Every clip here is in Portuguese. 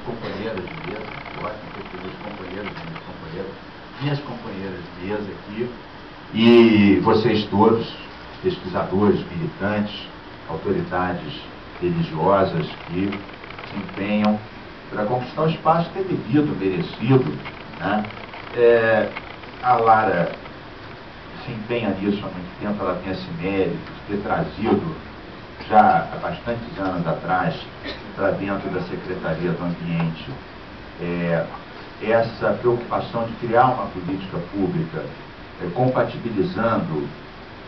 companheiras de mesa, eu acho que meus companheiros e minhas companheiras de mesa aqui, e vocês todos, pesquisadores, militantes, autoridades religiosas que se empenham para conquistar o espaço que é devido, merecido, né? A Lara se empenha nisso há muito tempo, ela tem esse mérito de ter trazido já há bastantes anos atrás para dentro da Secretaria do Ambiente essa preocupação de criar uma política pública compatibilizando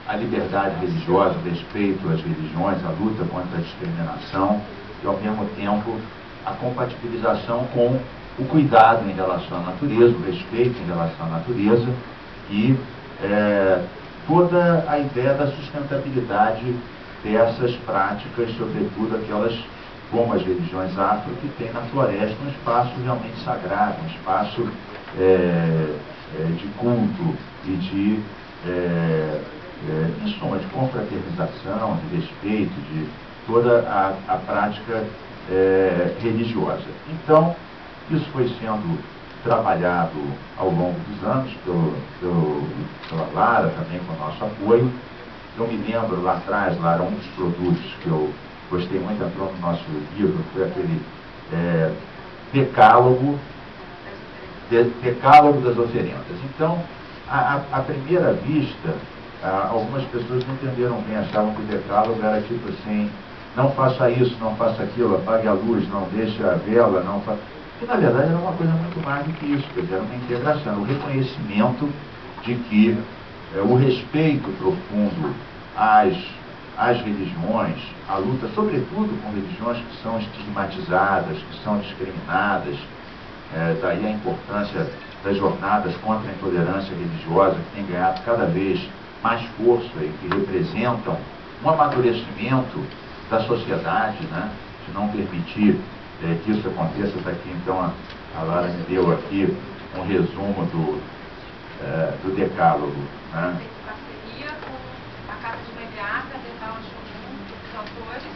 a liberdade religiosa, o respeito às religiões, a luta contra a discriminação e, ao mesmo tempo, a compatibilização com o cuidado em relação à natureza, o respeito em relação à natureza e toda a ideia da sustentabilidade dessas práticas, sobretudo aquelas como as religiões afro, que tem na floresta um espaço realmente sagrado, um espaço de culto e de, em suma, de confraternização, de respeito, de toda a prática religiosa. Então, isso foi sendo trabalhado ao longo dos anos pela Lara, também com o nosso apoio. Eu me lembro lá atrás, Lara, um dos produtos que eu gostei muito, entrou no nosso livro, foi aquele decálogo das oferendas. Então, à primeira vista, algumas pessoas não entenderam bem, achavam que o decálogo era tipo assim, não faça isso, não faça aquilo, apague a luz, não deixe a vela, não faça... E, na verdade, era uma coisa muito mais do que isso, quer dizer, era uma integração, o reconhecimento de que o respeito profundo às religiões, a luta, sobretudo com religiões que são estigmatizadas, que são discriminadas, daí a importância das jornadas contra a intolerância religiosa, que tem ganhado cada vez mais força e que representam um amadurecimento da sociedade, né, de não permitir que isso aconteça. Está aqui, então, a Lara me deu aqui um resumo do decálogo. Né? Parceria com a Casa de Mediata, Detal Chumum, os autores.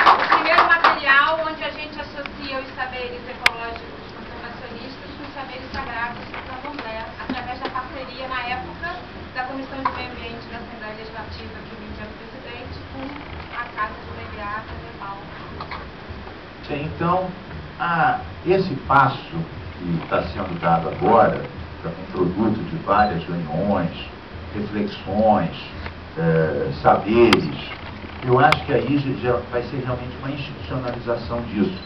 O primeiro material onde a gente associa os saberes ecológicos conservacionistas com os saberes sagrados do candomblé, através da parceria, na época, da Comissão de Meio Ambiente da Assembleia Legislativa, que o Índia era o presidente, com a Casa de Mediata, Detal. Sim, então, esse passo que está sendo dado agora, um produto de várias reuniões, reflexões, saberes, eu acho que aí já vai ser realmente uma institucionalização disso.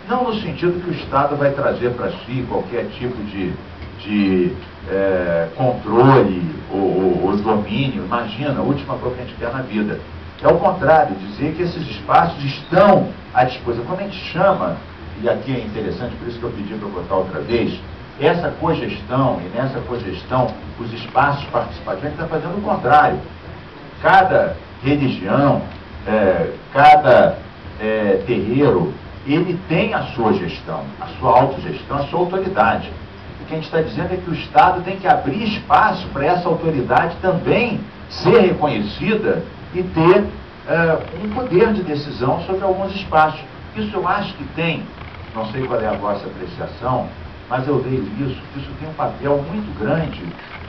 Não no sentido que o Estado vai trazer para si qualquer tipo de controle ou domínio, imagina, a última coisa que a gente quer na vida. É o contrário, dizer que esses espaços estão à disposição. Quando a gente chama, e aqui é interessante, por isso que eu pedi para eu botar outra vez, essa cogestão, e nessa cogestão, os espaços participativos, a gente está fazendo o contrário. Cada religião, cada terreiro, ele tem a sua gestão, a sua autogestão, a sua autoridade. O que a gente está dizendo é que o Estado tem que abrir espaço para essa autoridade também ser reconhecida e ter um poder de decisão sobre alguns espaços. Isso eu acho que tem, não sei qual é a vossa apreciação, mas eu vejo que isso tem um papel muito grande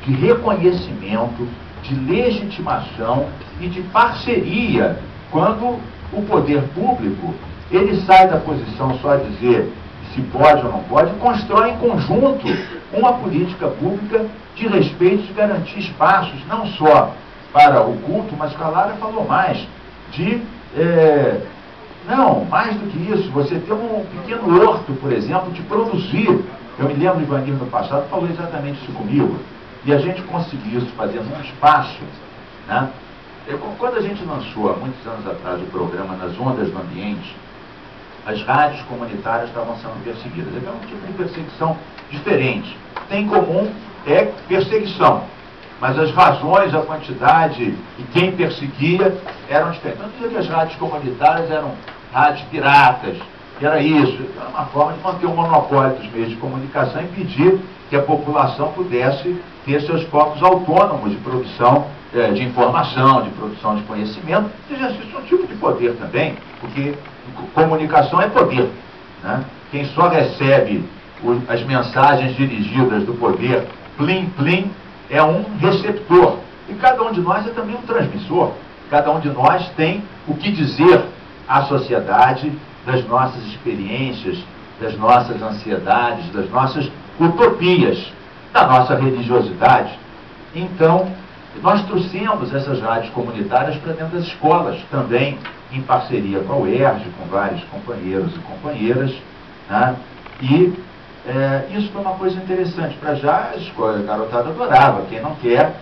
de reconhecimento, de legitimação e de parceria, quando o poder público ele sai da posição só de dizer se pode ou não pode, e constrói em conjunto uma política pública de respeito, de garantir espaços, não só para o culto, mas que a Lara falou mais, não, mais do que isso, você ter um pequeno horto, por exemplo, de produzir. Eu me lembro, Ivanir, no passado, falou exatamente isso comigo, e a gente conseguiu isso fazendo um espaço, né? Quando a gente lançou, há muitos anos atrás, o programa Nas Ondas do Ambiente, as rádios comunitárias estavam sendo perseguidas. É um tipo de perseguição diferente. Tem em comum perseguição, mas as razões, a quantidade e quem perseguia eram diferentes. Não dizia que as rádios comunitárias eram rádios piratas, que era isso. Era uma forma de manter o monopólio dos meios de comunicação e impedir que a população pudesse ter seus focos autônomos de produção de informação, de produção de conhecimento, exercício um tipo de poder também, porque comunicação é poder, né? Quem só recebe as mensagens dirigidas do poder, plim, plim, é um receptor. E cada um de nós é também um transmissor. Cada um de nós tem o que dizer à sociedade das nossas experiências, das nossas ansiedades, das nossas utopias, da nossa religiosidade. Então, nós trouxemos essas rádios comunitárias para dentro das escolas, também em parceria com a UERJ, com vários companheiros e companheiras, né? E isso foi uma coisa interessante. Para já, a escola, a garotada adorava. Quem não quer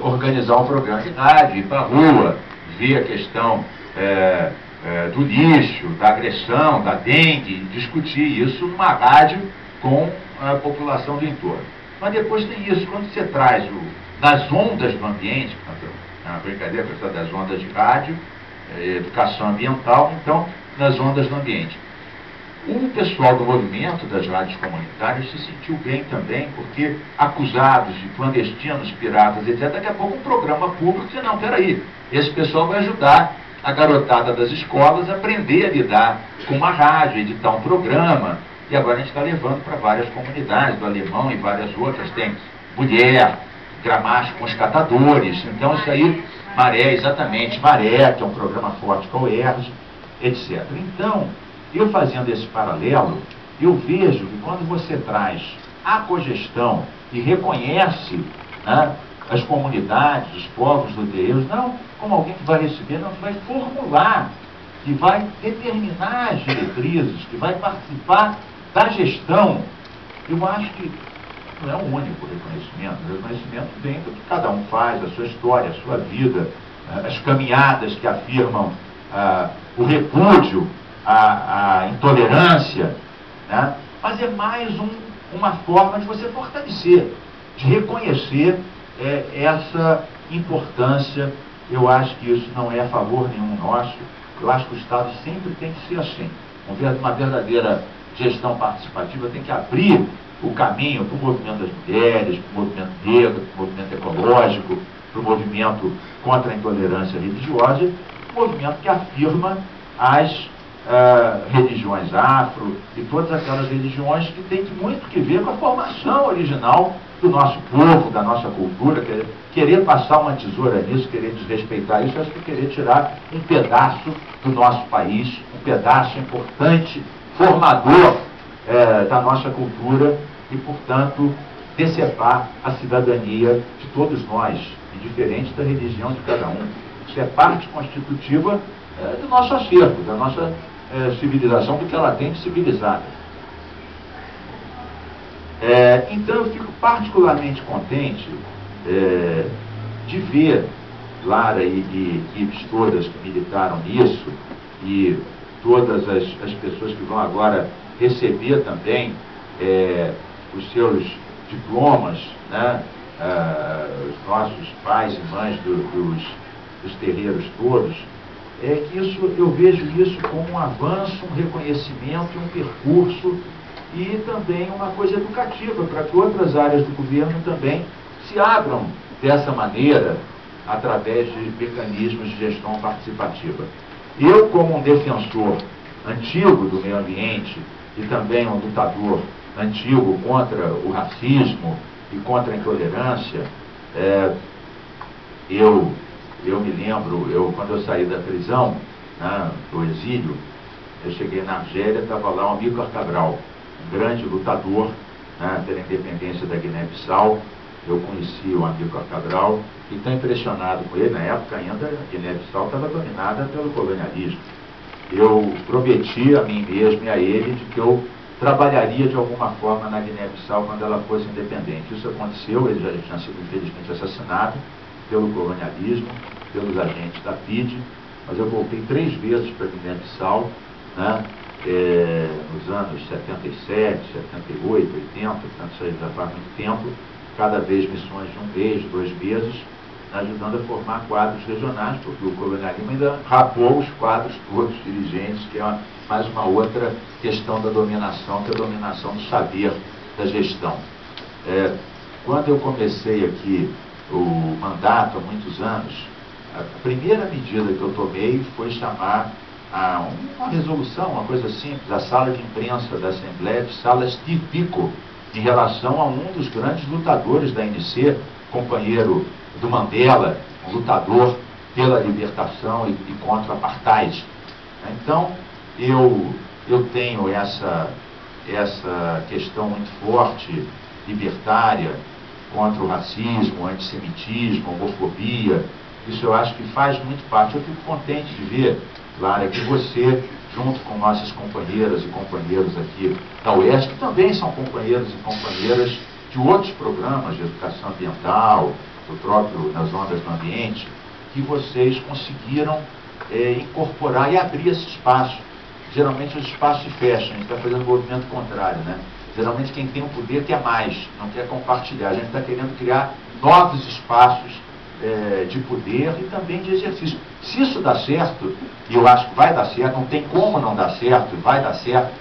organizar um programa de rádio, ir para a rua, ver a questão do lixo, da agressão, da dengue, discutir isso numa rádio com a população do entorno. Mas depois tem isso, quando você traz nas ondas do ambiente, é uma brincadeira, a questão das ondas de rádio, educação ambiental, então, nas ondas do ambiente. O pessoal do movimento das rádios comunitárias se sentiu bem também, porque acusados de clandestinos, piratas, etc., daqui a pouco um programa público disse, não, peraí, esse pessoal vai ajudar a garotada das escolas a aprender a lidar com uma rádio, editar um programa, e agora a gente está levando para várias comunidades, do Alemão e várias outras, tem Mulher, Gramacho com os catadores, então isso aí, Maré, exatamente, Maré, que é um programa forte com o UERJ, etc. Então, eu fazendo esse paralelo, eu vejo que quando você traz a cogestão e reconhece, né, as comunidades, os povos do terreiro, não como alguém que vai receber, não, que vai formular, que vai determinar as diretrizes, que vai participar da gestão, eu acho que não é o único reconhecimento. O reconhecimento vem do que cada um faz, a sua história, a sua vida, as caminhadas que afirmam o repúdio, a intolerância, né? Mas é mais uma forma de você fortalecer, de reconhecer essa importância. Eu acho que isso não é a favor nenhum nosso. Eu acho que o Estado sempre tem que ser assim. Uma verdadeira gestão participativa tem que abrir o caminho para o movimento das mulheres, para o movimento negro, para o movimento ecológico, para o movimento contra a intolerância religiosa, um movimento que afirma as religiões afro e todas aquelas religiões que têm muito que ver com a formação original do nosso povo, da nossa cultura. Querer passar uma tesoura nisso, querer desrespeitar isso, acho que querer tirar um pedaço do nosso país, um pedaço importante, formador da nossa cultura e, portanto, decepar a cidadania de todos nós, indiferente da religião de cada um. Isso é parte constitutiva do nosso acervo, da nossa civilização, do que ela tem de civilizada. Então eu fico particularmente contente de ver Lara e equipes todas que militaram nisso, e todas as pessoas que vão agora receber também os seus diplomas, né? Os nossos pais e mães dos terreiros todos, que isso, eu vejo isso como um avanço, um reconhecimento, um percurso e também uma coisa educativa para que outras áreas do governo também se abram dessa maneira através de mecanismos de gestão participativa. Eu, como um defensor antigo do meio ambiente e também um lutador antigo contra o racismo e contra a intolerância, eu me lembro, quando eu saí da prisão, né, do exílio, eu cheguei na Argélia, estava lá o Amílcar Cabral, um grande lutador, né, pela independência da Guiné-Bissau. Eu conheci o Amílcar Cabral e estou impressionado com ele. Na época ainda a Guiné-Bissau estava dominada pelo colonialismo. Eu prometi a mim mesmo e a ele de que eu trabalharia de alguma forma na Guiné-Bissau quando ela fosse independente. Isso aconteceu, ele já tinha sido infelizmente assassinado pelo colonialismo, pelos agentes da PIDE, mas eu voltei 3 vezes para a Guiné-Bissau, né, nos anos 77, 78, 80, portanto isso aí já faz muito tempo, cada vez missões de 1 mês, 2 meses, ajudando a formar quadros regionais, porque o colonialismo ainda rapou os quadros todos dirigentes, que é mais uma outra questão da dominação, que é a dominação do saber da gestão. Quando eu comecei aqui o mandato há muitos anos, a primeira medida que eu tomei foi chamar a uma resolução, uma coisa simples, a sala de imprensa da Assembleia de sala Steve Biko, em relação a um dos grandes lutadores da ANC, companheiro do Mandela, um lutador pela libertação e contra o apartheid. Então, eu tenho essa questão muito forte, libertária, contra o racismo, o antissemitismo, a homofobia. Isso eu acho que faz muito parte. Eu fico contente de ver, Lara, que você, junto com nossas companheiras e companheiros aqui da UERJ, que também são companheiros e companheiras de outros programas de educação ambiental, do próprio nas ondas do ambiente, que vocês conseguiram incorporar e abrir esse espaço. Geralmente os espaços se fecham, a gente está fazendo o movimento contrário, né? Geralmente quem tem o poder quer mais, não quer compartilhar. A gente está querendo criar novos espaços de poder e também de exercício. Se isso dá certo, e eu acho que vai dar certo, não tem como não dar certo, vai dar certo,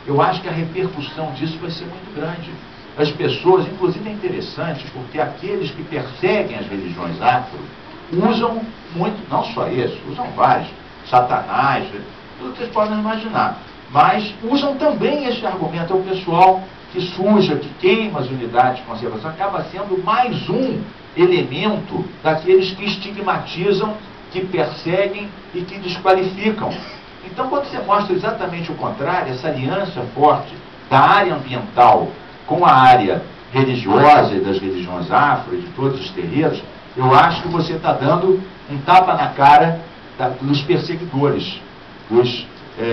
eu acho que a repercussão disso vai ser muito grande. As pessoas, inclusive é interessante, porque aqueles que perseguem as religiões afro usam muito, não só esse, usam vários, Satanás, tudo que vocês podem imaginar, mas usam também esse argumento. É o pessoal que suja, que queima as unidades de conservação, acaba sendo mais um elemento daqueles que estigmatizam, que perseguem e que desqualificam. Então, quando você mostra exatamente o contrário, essa aliança forte da área ambiental com a área religiosa e das religiões afro e de todos os terreiros, eu acho que você está dando um tapa na cara dos perseguidores, dos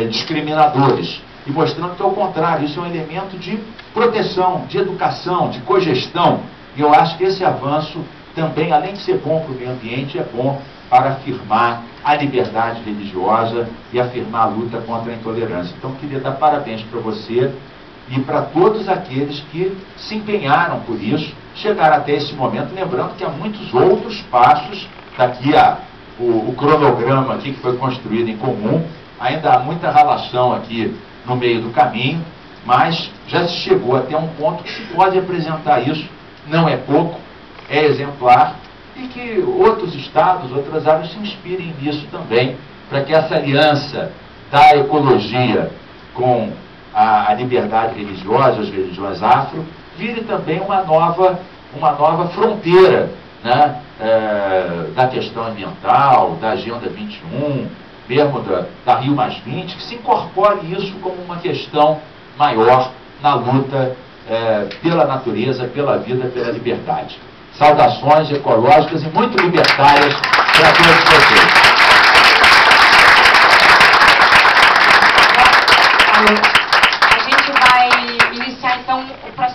discriminadores, e mostrando que é o contrário, isso é um elemento de proteção, de educação, de cogestão. E eu acho que esse avanço também, além de ser bom para o meio ambiente, é bom para afirmar a liberdade religiosa e afirmar a luta contra a intolerância. Então, queria dar parabéns para você e para todos aqueles que se empenharam por isso, chegaram até esse momento, lembrando que há muitos outros passos, daqui o cronograma aqui que foi construído em comum, ainda há muita relação aqui no meio do caminho, mas já se chegou até um ponto que se pode apresentar isso, não é pouco, é exemplar, e que outros estados, outras áreas se inspirem nisso também, para que essa aliança da ecologia com a liberdade religiosa, as religiões afro, vire também uma nova fronteira, né, da questão ambiental, da Agenda 21, mesmo da Rio+20, que se incorpore isso como uma questão maior na luta pela natureza, pela vida, pela liberdade. Saudações ecológicas e muito libertárias para todos vocês. A gente vai iniciar então o processo